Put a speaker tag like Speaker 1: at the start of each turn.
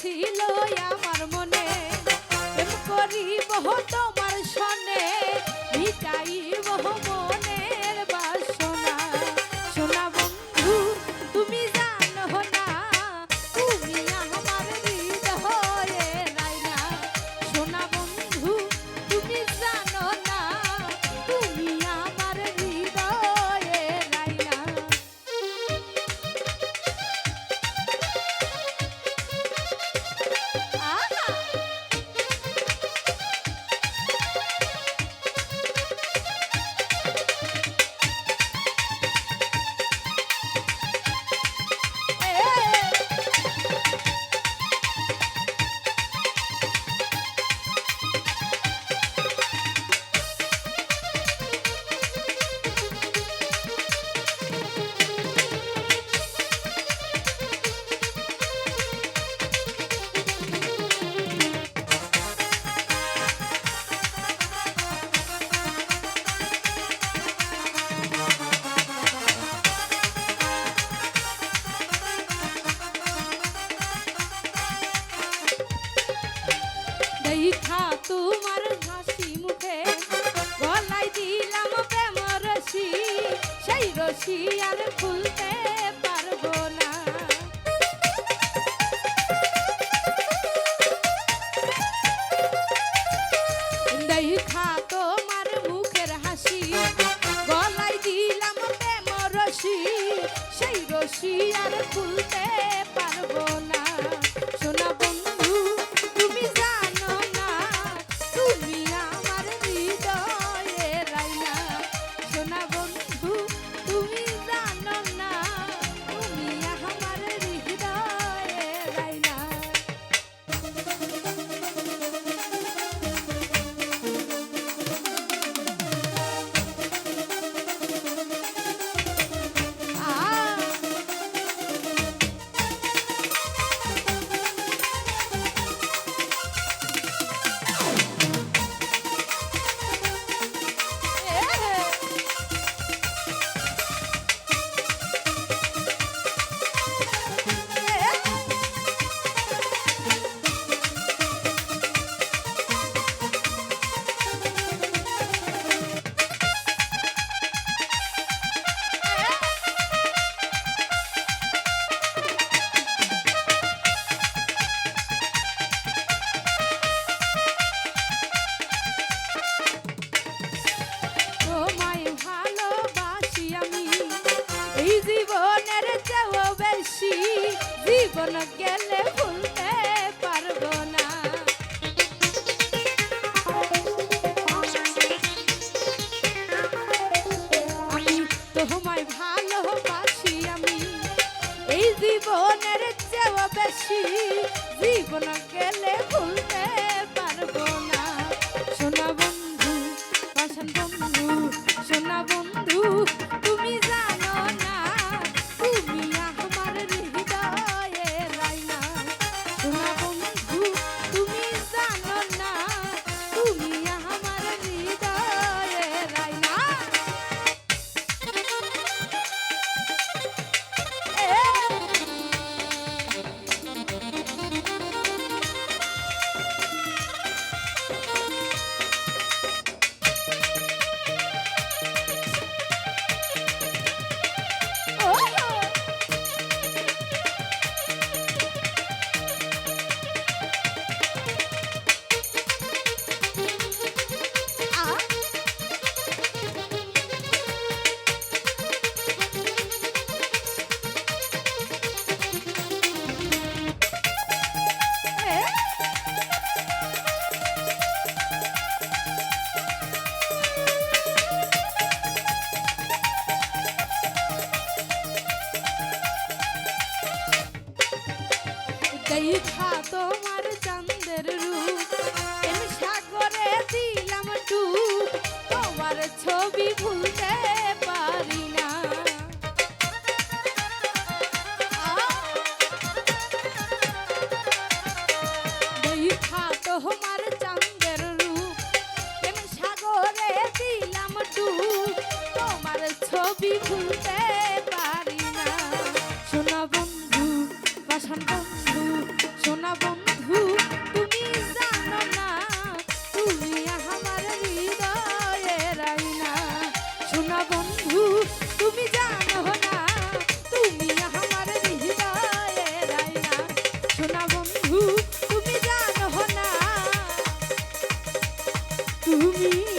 Speaker 1: ছিল আমার মনে, প্রেম করিব তোমার সনে, মিটাইব মনের বাসনা। সোনা বন্ধু তুমি জানো না, তুমি আমার হৃদয়ে রাইনা। সোনা বন্ধু তুমি জানো না, তুমি আমার হৃদয়ে রাইনা। দেখা তোমার হাসি মুখে গলায় দিলাম প্রেম রশি, সেই রশি আর খুলতে পারবো না। দেখা তোমার মুখের হাসি গলায় দিলাম প্রেম রশি, সেই রশি আর খুলতে পারবো না। সোনা বন্ধু তুমি জানো না, তুমি আমার হৃদয়ে রাইনা। সোনা বন্ধু তুমি জানো না, তুমি আমার হৃদয়ে রাইনা। তোমায় ভালোবাসি আমি এই জীবনের চেয়েও বেশি, জীবন গেলে ভুলতে পারবো না। আমি তোমায় ভালোবাসি আমি এই জীবনের চেয়েও বেশি, জীবন গেলে ভুলতে পারবো না। সোনা বন্ধু বাসন বন্ধু, সোনা বন্ধু তুমি জানো না, তুমি আমার হৃদয়ে রাইনা। সোনা বন্ধু তুমি জানো না, তুমি আমার হৃদয়ে রাইনা। দেখা তোমার চাঁদের রূপ এম সাগরে দিলাম ডুব, তোমার ছবি ভুলতে পারি না। দেখা তোমার চাঁদের রূপ এম সাগরে দিলাম ডুব, তোমার ছবি ভুলতে পারি না। সোনা বন্ধু বাসন বন্ধু, সোনা বন্ধু তুমি